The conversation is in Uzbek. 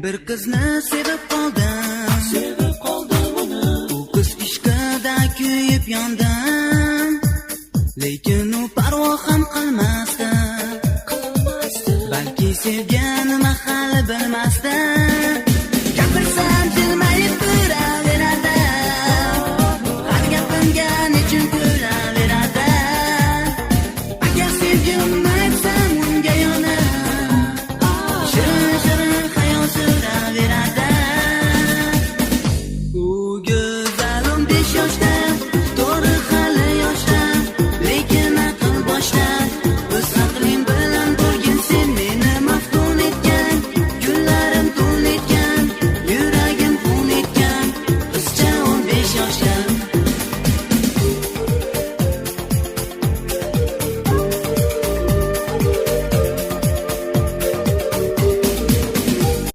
bir qizni sevib qoldim uni. U qiz ishqida kuyib yondim, lekin u parvo ham qilmasdi. Balki sevgan nima hali bilmasdi.